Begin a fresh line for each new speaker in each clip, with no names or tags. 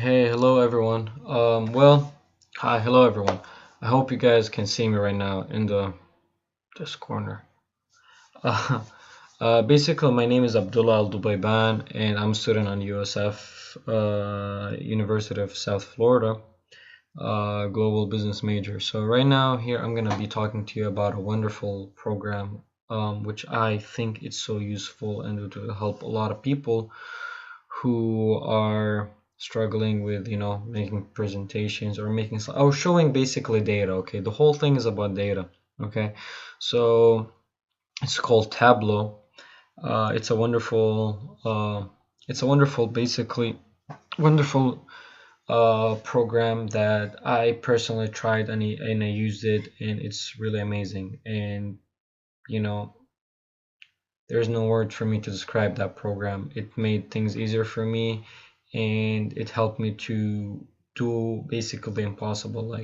Hey, hello everyone. Hi, hello everyone. I hope you guys can see me right now in this corner. Uh, Basically, my name is Abdullah Al Dubayban, and I'm a student on USF, University of South Florida, global business major. So right now, here I'm gonna be talking to you about a wonderful program, which I think it's so useful and it will help a lot of people who are struggling with making presentations or showing basically data. Okay, the whole thing is about data. Okay, so it's called Tableau. It's a wonderful basically wonderful program that I personally tried, and I used it, and it's really amazing. And you know there's no word for me to describe that program. It made things easier for me, and it helped me to do basically the impossible,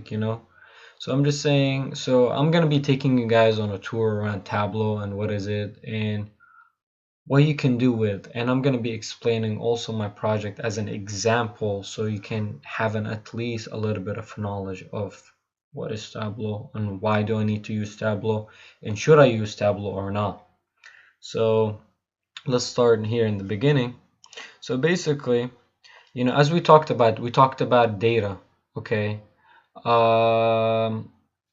So I'm just saying, so I'm gonna be taking you guys on a tour around Tableau and what is it and what you can do with, and I'm gonna be explaining also my project as an example so you can have at least a little bit of knowledge of what is Tableau and why do I need to use Tableau and should I use Tableau or not. So let's start here in the beginning. So basically, as we talked about data, okay? Um,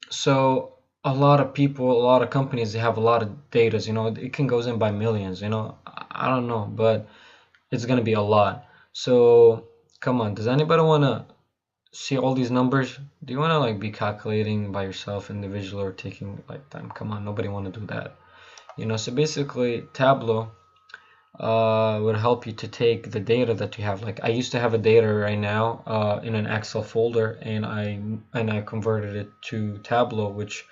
so a lot of people, a lot of companies, they have a lot of data, it can goes in by millions, I don't know, but it's gonna be a lot. So come on, does anybody wanna see all these numbers? Do you wanna like be calculating by yourself individually or taking like time? Come on, nobody wanna do that. So basically Tableau would help you to take the data that you have. Like I used to have a data right now in an Excel folder, and I converted it to Tableau, which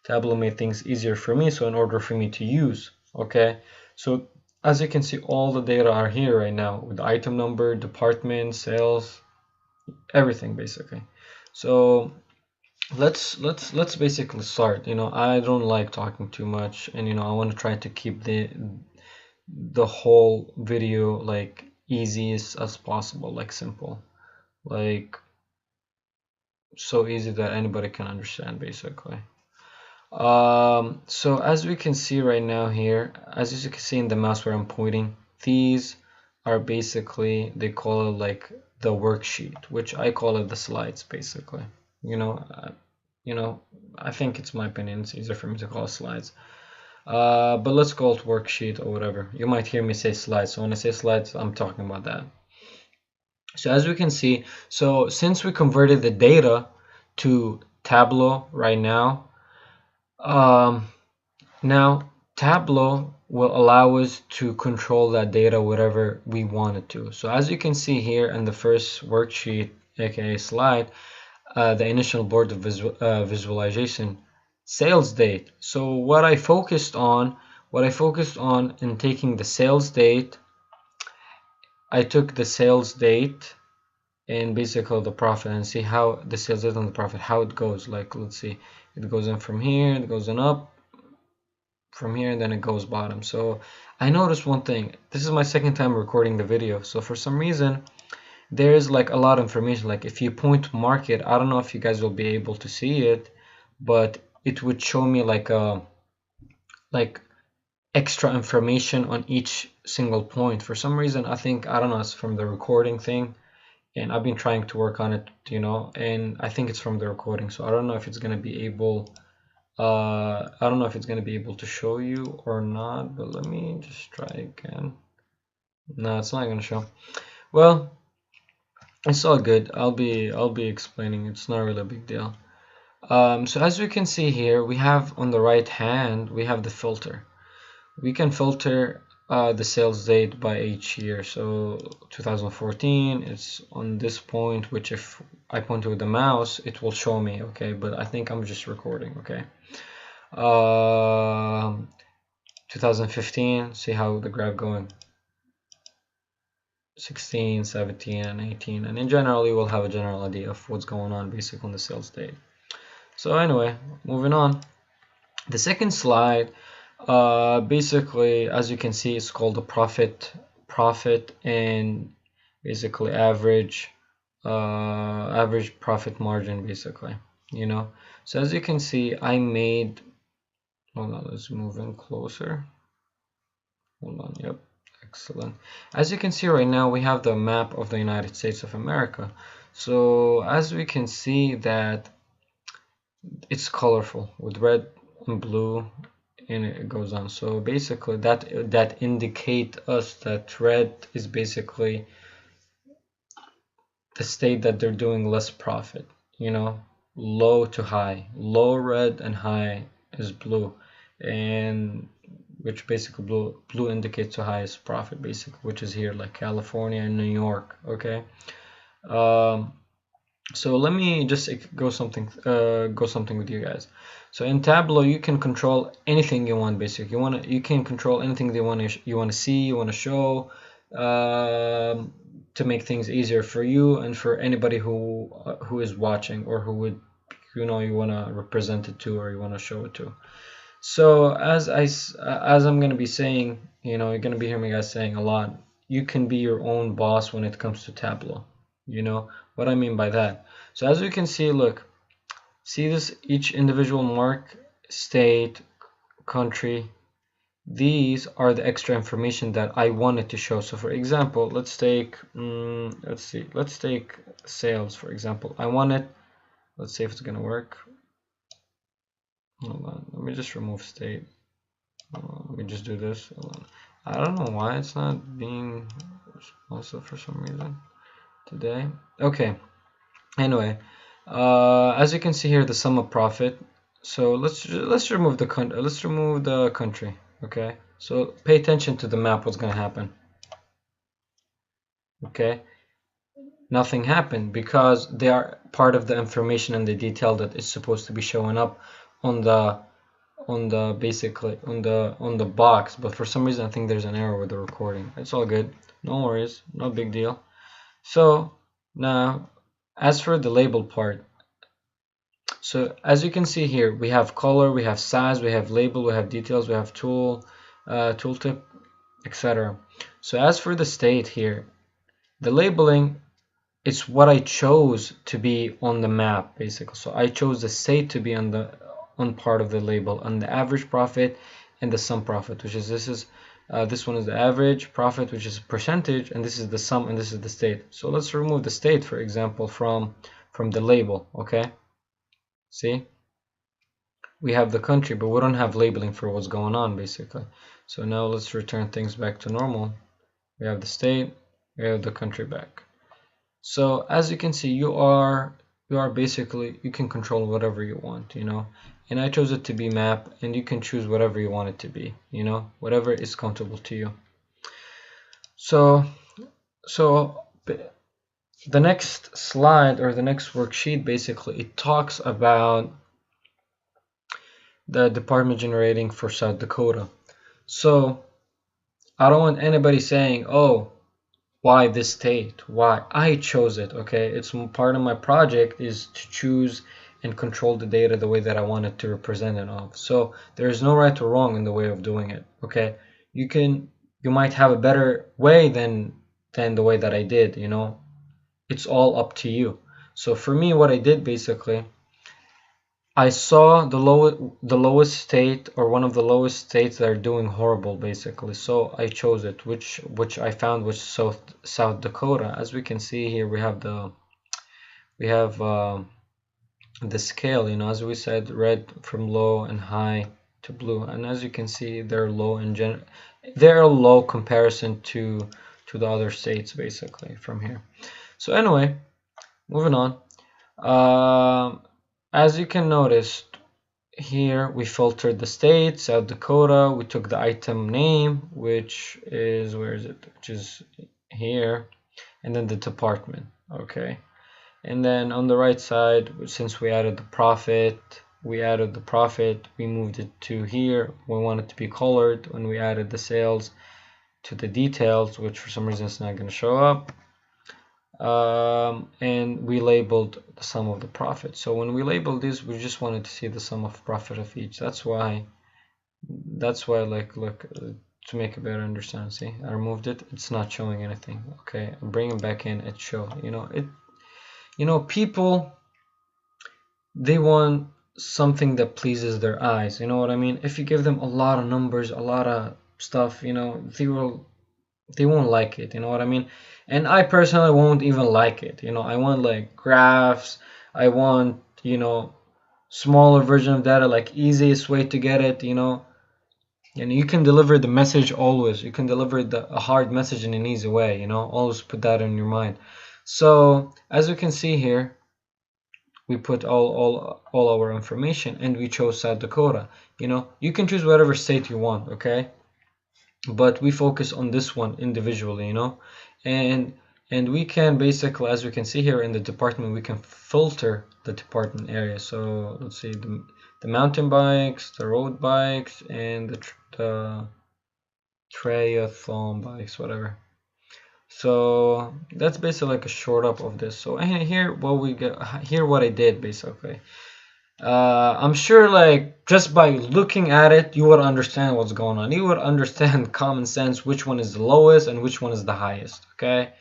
Tableau made things easier for me. So in order for me to use, okay. So as you can see, all the data are here right now with the item number, department, sales, everything basically. So let's basically start. I don't like talking too much, and I want to try to keep the whole video like easiest as possible, like simple, like so easy that anybody can understand basically. So as we can see right now here, as you can see in the mouse where I'm pointing, these are basically, they call it like the worksheet, which I call it the slides basically. you know uh, I think it's my opinion, it's easier for me to call it slides. But let's call it worksheet or whatever. You might hear me say slides. So when I say slides, I'm talking about that. So as we can see, so since we converted the data to Tableau right now, um, now Tableau will allow us to control that data whatever we want it to. So as you can see here in the first worksheet, aka slide, the initial board of visualization, sales date. So what I focused on in taking the sales date, I took the sales date and basically the profit, and see how the sales date and the profit, how it goes. Like let's see, it goes in from here, it goes in up from here, and then it goes bottom. So I noticed one thing. This is my second time recording the video, so for some reason there's like a lot of information. Like if you point to market, I don't know if you guys will be able to see it, but it would show me like extra information on each single point. For some reason, I don't know, it's from the recording thing, and I've been trying to work on it, and I think it's from the recording. So I don't know if it's gonna be able I don't know if it's gonna be able to show you or not, but let me just try again. No, it's not gonna show. Well, it's all good. I'll be explaining. It's not really a big deal. So as we can see here, we have on the right hand, we have the filter. We can filter the sales date by each year. So 2014, it's on this point, which if I point with the mouse, it will show me, okay? But I think I'm just recording, okay? 2015, see how the graph going. 16, 17, and 18, and in general you will have a general idea of what's going on basically on the sales date. So anyway, moving on. The second slide, basically, as you can see, it's called the profit and basically average average profit margin basically, you know. So as you can see, I made, hold on, let's move in closer. Hold on, yep, excellent. As you can see right now, we have the map of the United States of America. So as we can see that it's colorful with red and blue, and it goes on. So basically that indicate us that red is basically the state that they're doing less profit, you know, low to high. Low red and high is blue, and which basically blue indicates the highest profit basically, which is here like California and New York. Okay. um so let me just go something with you guys. So in Tableau you can control anything you want basically. You can control anything you want to see, you want to show, to make things easier for you and for anybody who is watching, or who would, you want to represent it to, or you want to show it to. So as I'm going to be saying, you're going to be hearing me guys saying a lot, you can be your own boss when it comes to Tableau. You know what I mean by that. So as you can see, look, see this, each individual mark, state, country, these are the extra information that I wanted to show. So for example, let's take let's take sales for example. I wanted, let's see if it's gonna work. Hold on, let me just remove state. Let me just do this. Hold on. I don't know why it's not being responsive for some reason today. Okay, anyway, as you can see here, the sum of profit. So let's remove the country. Okay, so pay attention to the map. What's gonna happen? Okay, nothing happened because they are part of the information and the detail that is supposed to be showing up on the basically on the box. But for some reason I think there's an error with the recording. It's all good, no worries, no big deal. So now as for the label part, so as you can see here, we have color, we have size, we have label, we have details, we have tooltip, etc. So as for the state here, the labeling, it's what I chose to be on the map basically. So I chose the state to be on part of the label, on the average profit and the sum profit, which is this one is the average profit, which is a percentage, and this is the sum, and this is the state. So let's remove the state, for example, from the label. Okay, see, we have the country, but we don't have labeling for what's going on basically. So now let's return things back to normal. We have the state, we have the country back. So as you can see, you are basically, you can control whatever you want, and I chose it to be map, and you can choose whatever you want it to be, whatever is comfortable to you. So the next slide, or the next worksheet, basically it talks about the department generating for South Dakota. So I don't want anybody saying, oh, why this state, why I chose it. Okay, it's part of my project is to choose and control the data the way that I want it to represent it off. So there is no right or wrong in the way of doing it. Okay, you might have a better way than the way that I did. It's all up to you. So for me, what I did basically, I saw the lowest state, or one of the lowest states that are doing horrible basically. So I chose it, which I found was South Dakota. As we can see here, we have the scale, as we said, red from low and high to blue. And as you can see, they're low in they're low comparison to the other states basically from here. So anyway, moving on. As you can notice here, we filtered the state, South Dakota. We took the item name, which is, where is it? Which is here, and then the department. Okay, and then on the right side, since we added the profit, we moved it to here. We want it to be colored. When we added the sales to the details, which for some reason it's not going to show up. And we labeled the sum of the profit. So when we labeled this, we just wanted to see the sum of profit of each. That's why like, look, to make a better understanding, see, I removed it, it's not showing anything. Okay, I'm bringing it back in, it showed, You know, people, they want something that pleases their eyes. You know what I mean? If you give them a lot of numbers, a lot of stuff, you know, they won't like it. You know what I mean? And I personally won't even like it. You know, I want like graphs. I want, you know, smaller version of data, like easiest way to get it. You know, and you can deliver the message always. You can deliver a hard message in an easy way. You know, always put that in your mind. So as you can see here, we put all our information and we chose South Dakota. You know, you can choose whatever state you want, okay? But we focus on this one individually, you know, and we can basically, as we can see here in the department, we can filter the department area. So let's see, the mountain bikes, the road bikes, and the triathlon bikes, whatever. So that's basically like a short up of this. So here what we get, here what I did basically. I'm sure like just by looking at it, you would understand what's going on. You would understand common sense, which one is the lowest and which one is the highest. Okay,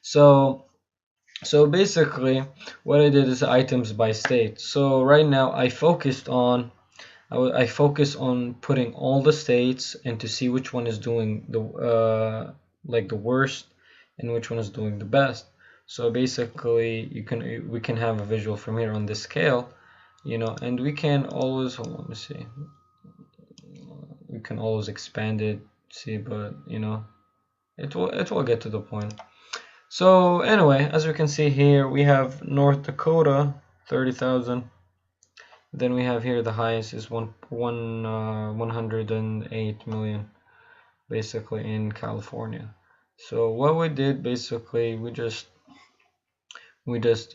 so basically, what I did is items by state. So right now I focused on I focus on putting all the states and to see which one is doing the like the worst and which one is doing the best. So basically, we can have a visual from here on this scale, you know, and we can always, hold on, let me see, we can always expand it, see, but you know, it will get to the point. So anyway, as we can see here, we have North Dakota 30,000. Then we have here the highest is 108 million basically in California. So what we did basically, we just,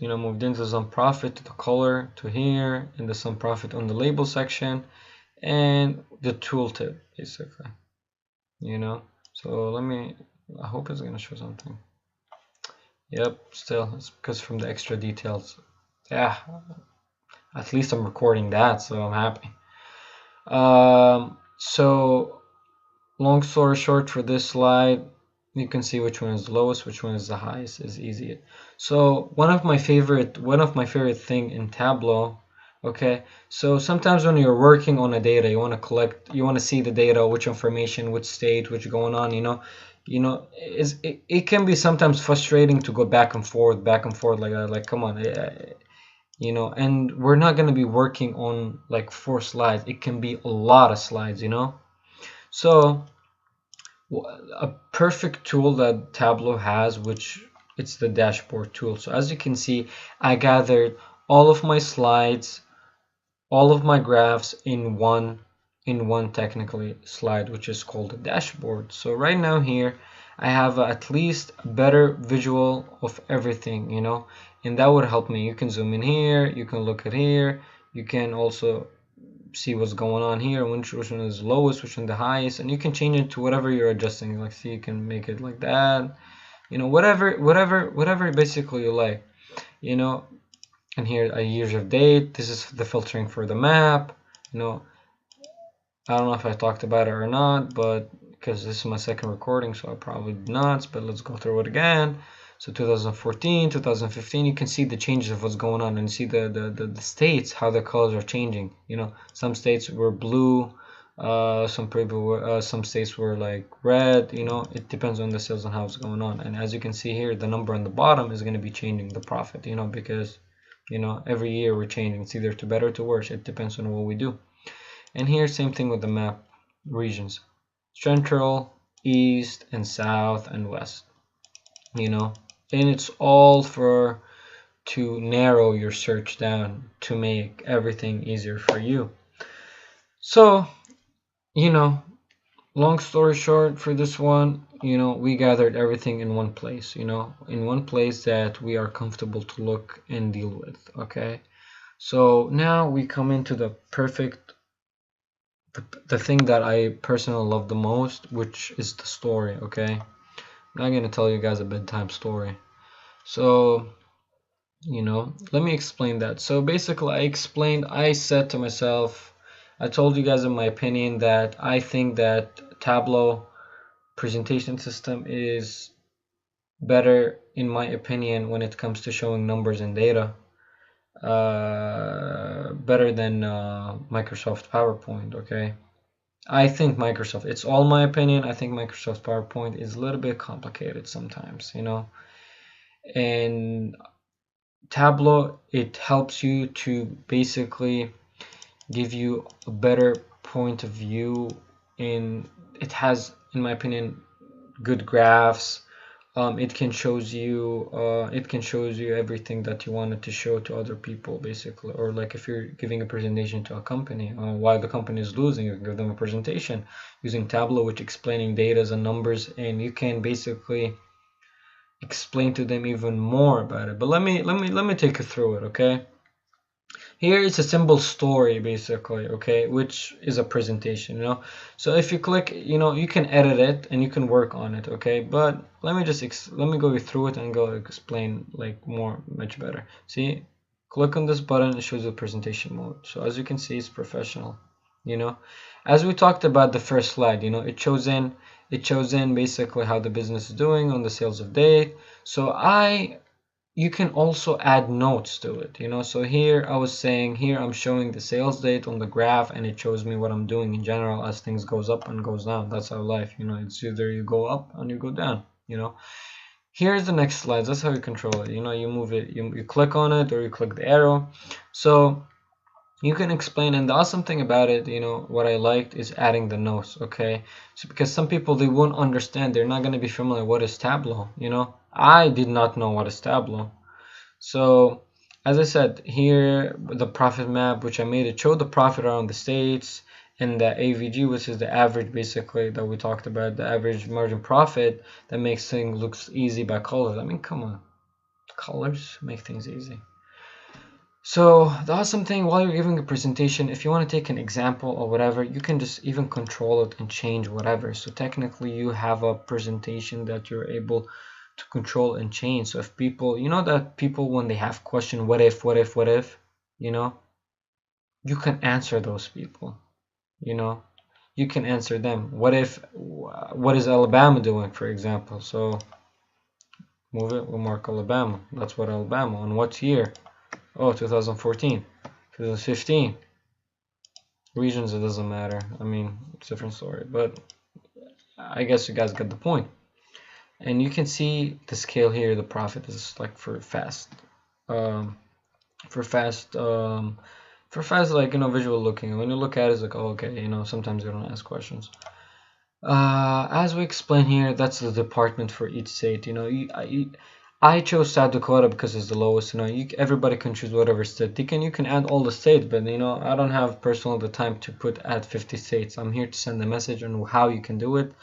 you know, moved into some profit to the color to here, and the some profit on the label section, and the tooltip basically, you know. So let me, I hope it's gonna show something. Yep, still it's because from the extra details. Yeah, at least I'm recording that, so I'm happy. So long story short, for this slide, you can see which one is the lowest, which one is the highest. Is easy. So one of my favorite thing in Tableau. Okay, so sometimes when you're working on a data, you want to collect, you want to see the data, which information, which state, which going on. It can be sometimes frustrating to go back and forth, like that. Like, come on, you know. And we're not gonna be working on like 4 slides. It can be a lot of slides, you know. So a perfect tool that Tableau has, which it's the dashboard tool. So as you can see, I gathered all of my slides, all of my graphs in one technically slide, which is called a dashboard. So right now here I have at least a better visual of everything, you know, and that would help me. You can zoom in here, you can look at here, you can also see what's going on here, which one is lowest, which one the highest, and you can change it to whatever you're adjusting. Like, see, you can make it like that, you know, whatever basically you like, you know. And here a years of date. This is the filtering for the map, you know. I don't know if I talked about it or not, but because this is my second recording, so I probably did not, but let's go through it again. So 2014, 2015, you can see the changes of what's going on, and see the states, how the colors are changing. You know, some states were blue, some states were like red. You know, it depends on the sales and how it's going on. And as you can see here, the number on the bottom is going to be changing the profit. You know, because you know every year we're changing. It's either to better or to worse. It depends on what we do. And here, same thing with the map regions: central, east, and south, and west. You know, and it's all for to narrow your search down to make everything easier for you. So, you know, long story short, for this one, you know, we gathered everything in one place, you know, in one place that we are comfortable to look and deal with. Okay, so now we come into the perfect, the thing that I personally love the most, which is the story. Okay, I'm not gonna tell you guys a bedtime story. So, you know, let me explain that. So basically, I said to myself, I told you guys in my opinion that I think that Tableau presentation system is better in my opinion, when it comes to showing numbers and data, better than Microsoft PowerPoint. Okay, I think Microsoft, it's all my opinion, I think Microsoft PowerPoint is a little bit complicated sometimes, you know. And Tableau, it helps you to basically give you a better point of view, and it has, in my opinion, good graphs. It can shows you everything that you wanted to show to other people, basically. Or like if you're giving a presentation to a company while the company is losing, you can give them a presentation using Tableau, which explaining data and numbers, and you can basically explain to them even more about it. But let me take you through it, okay? Here it's a simple story basically, okay, which is a presentation, you know. So if you click, you know, you can edit it and you can work on it, okay. But let me go through it and go explain like much better. See, click on this button, it shows the presentation mode. So as you can see, it's professional, you know. As we talked about the first slide, you know, it shows in basically how the business is doing on the sales of date. So you can also add notes to it, you know. So here I was saying, here I'm showing the sales date on the graph, and it shows me what I'm doing in general as things goes up and goes down. That's our life, you know. It's either you go up and you go down, you know. Here's the next slide. That's how you control it, you know. You move it, you click on it, or you click the arrow, so you can explain. And the awesome thing about it, you know, what I liked is adding the notes, okay. So because some people, they won't understand, they're not going to be familiar what is Tableau, you know. I did not know what is Tableau. So as I said, here the profit map which I made, it showed the profit around the states, and the AVG, which is the average basically that we talked about, the average margin profit, that makes things looks easy by colors. I mean, come on, colors make things easy. So the awesome thing, while you're giving a presentation, if you want to take an example or whatever, you can just even control it and change whatever. So technically you have a presentation that you're able to control and change. So if people, you know, that people, when they have question, what if, you know, you can answer those people, you know, you can answer them. What if, what is Alabama doing, for example? So move it, we'll mark Alabama. That's what Alabama, on what year? Oh, 2014, 2015. Regions, it doesn't matter. I mean, it's a different story, but I guess you guys get the point. And you can see the scale here. The profit is like for fast, um, for fast, like, you know, visual looking. And when you look at it, it's like, oh, okay, you know, sometimes you don't ask questions. As we explain here, that's the department for each state. You know, I chose South Dakota because it's the lowest. You know, everybody can choose whatever state. You can add all the states, but you know, I don't have personally the time to add 50 states. I'm here to send a message on how you can do it,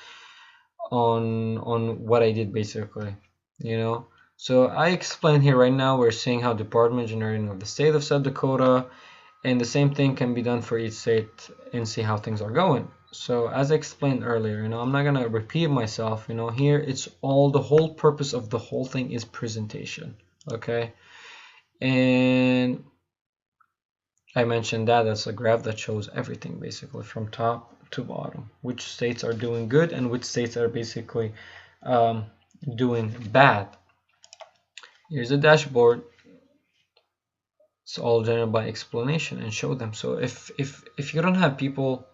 on what I did basically. You know, so I explain here right now. We're seeing how department generating of the state of South Dakota, and the same thing can be done for each state, and see how things are going. So as I explained earlier, you know, I'm not gonna repeat myself, you know. Here it's all, the whole purpose of the whole thing is presentation, okay. And I mentioned that that's a graph that shows everything basically from top to bottom, which states are doing good and which states are basically doing bad. Here's a dashboard. It's all generated by explanation, and show them. So if you don't have people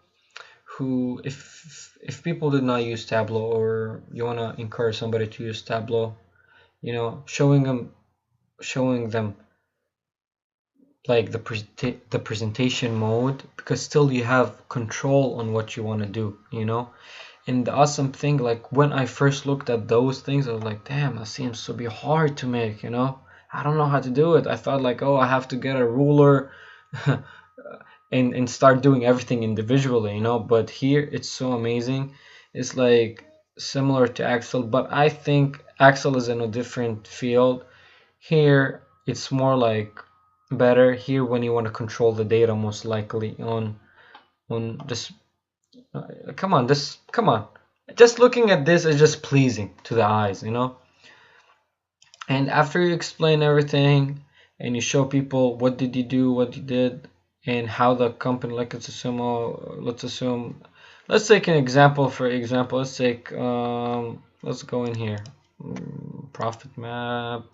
who, if people did not use Tableau, or you want to encourage somebody to use Tableau, you know, showing them like the presentation mode, because still you have control on what you want to do, you know. And the awesome thing, like when I first looked at those things, I was like, damn, that seems to be hard to make, you know. I don't know how to do it. I thought like, oh, I have to get a ruler and start doing everything individually, you know. But here it's so amazing. It's like similar to Excel, but I think Excel is in a different field. Here it's more like better. Here when you want to control the data, most likely on this, come on, just looking at this is just pleasing to the eyes, you know. And after you explain everything and you show people what did you do, what you did, and how the company, like let's take an example. For example, let's go in here. Profit map.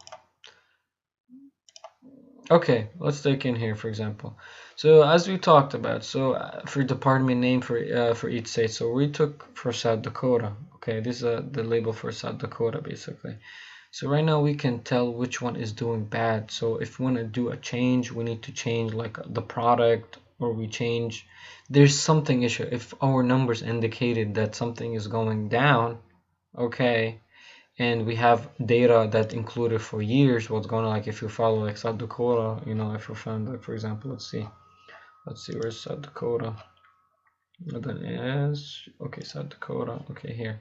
Okay, let's take in here for example. So as we talked about, so for department name for each state, so we took for South Dakota. Okay, this is the label for South Dakota basically. So right now we can tell which one is doing bad. So if we want to do a change, we need to change like the product, or we change, there's something issue. If our numbers indicated that something is going down, okay, and we have data that included for years what's going on, like if you follow like South Dakota, you know, if you found like for example, let's see where's South Dakota. That is okay, South Dakota, okay, here.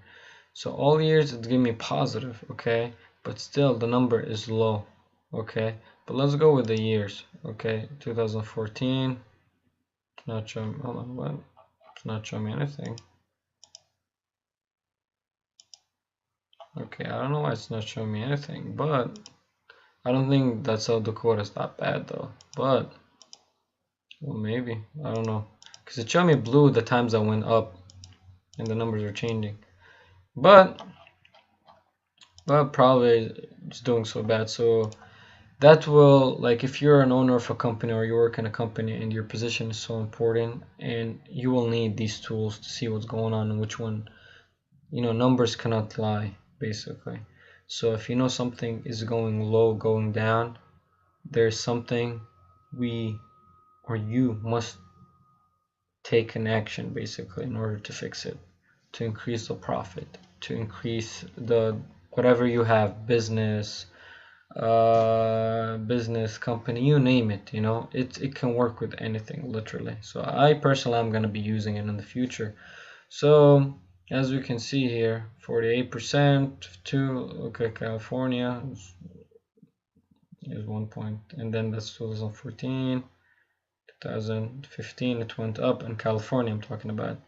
So all years it's giving me positive, okay, but still the number is low, okay. But let's go with the years, okay. 2014, it's not showing me, hold on, what? It's not showing me anything. Okay, I don't know why it's not showing me anything, but I don't think that South Dakota is that bad though. But well, maybe, I don't know, because it showed me blue the times I went up and the numbers are changing, but probably it's doing so bad. So that will, like, if you're an owner of a company or you work in a company and your position is so important, and you will need these tools to see what's going on and which one, you know, numbers cannot lie basically. So if you know something is going low, going down, there's something we or you must take an action basically in order to fix it, to increase the profit, to increase the whatever you have, business, business, company, you name it, you know, it can work with anything literally. So I personally am going to be using it in the future. So as we can see here, 48% to, okay, California is 1 point, and then that's 2014, 2015 it went up, and California I'm talking about,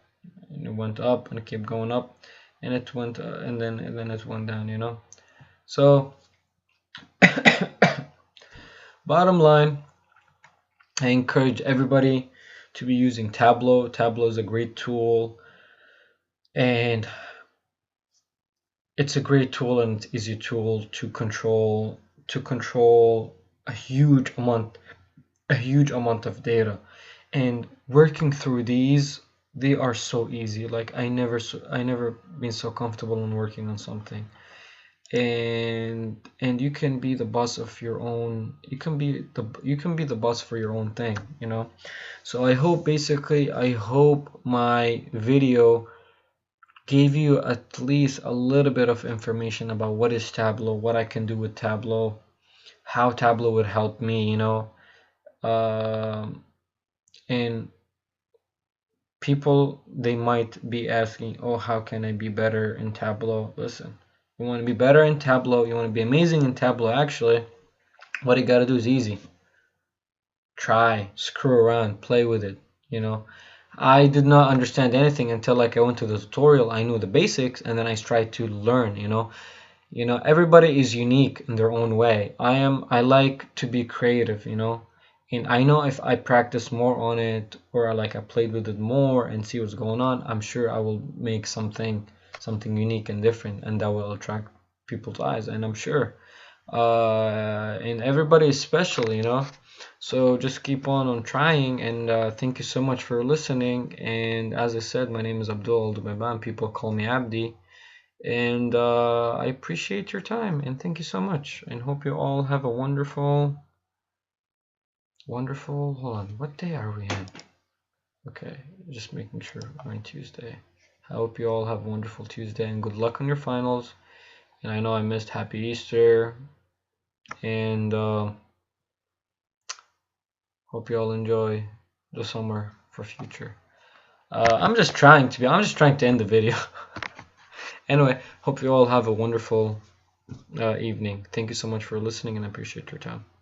and it went up and it kept going up, and it went and then it went down, you know. So bottom line, I encourage everybody to be using Tableau. Tableau is a great tool, and it's a great tool and it's easy tool to control a huge amount of data. And working through these, they are so easy. Like I never been so comfortable in working on something. And you can be the boss of your own, you can be the boss for your own thing, you know. So I hope my video gave you at least a little bit of information about what is Tableau, what I can do with Tableau, how Tableau would help me, you know. And people, they might be asking, oh, how can I be better in Tableau? Listen, you want to be better in Tableau, you want to be amazing in Tableau, actually, what you got to do is easy. Try, screw around, play with it, you know. I did not understand anything until like I went to the tutorial. I knew the basics and then I tried to learn, you know. You know, everybody is unique in their own way. I like to be creative, you know. And I know if I practice more on it, or like I played with it more and see what's going on, I'm sure I will make something unique and different, and that will attract people's eyes, and I'm sure and everybody is special, you know. So just keep on trying, and thank you so much for listening. And as I said, my name is Abdul Dubayban. People call me Abdi, and I appreciate your time, and thank you so much, and hope you all have a wonderful, wonderful, hold on, what day are we in? Okay, just making sure we're on Tuesday. I hope you all have a wonderful Tuesday, and good luck on your finals. And I know I missed Happy Easter, and hope you all enjoy the summer for future. I'm just trying to end the video. Anyway, hope you all have a wonderful evening. Thank you so much for listening, and I appreciate your time.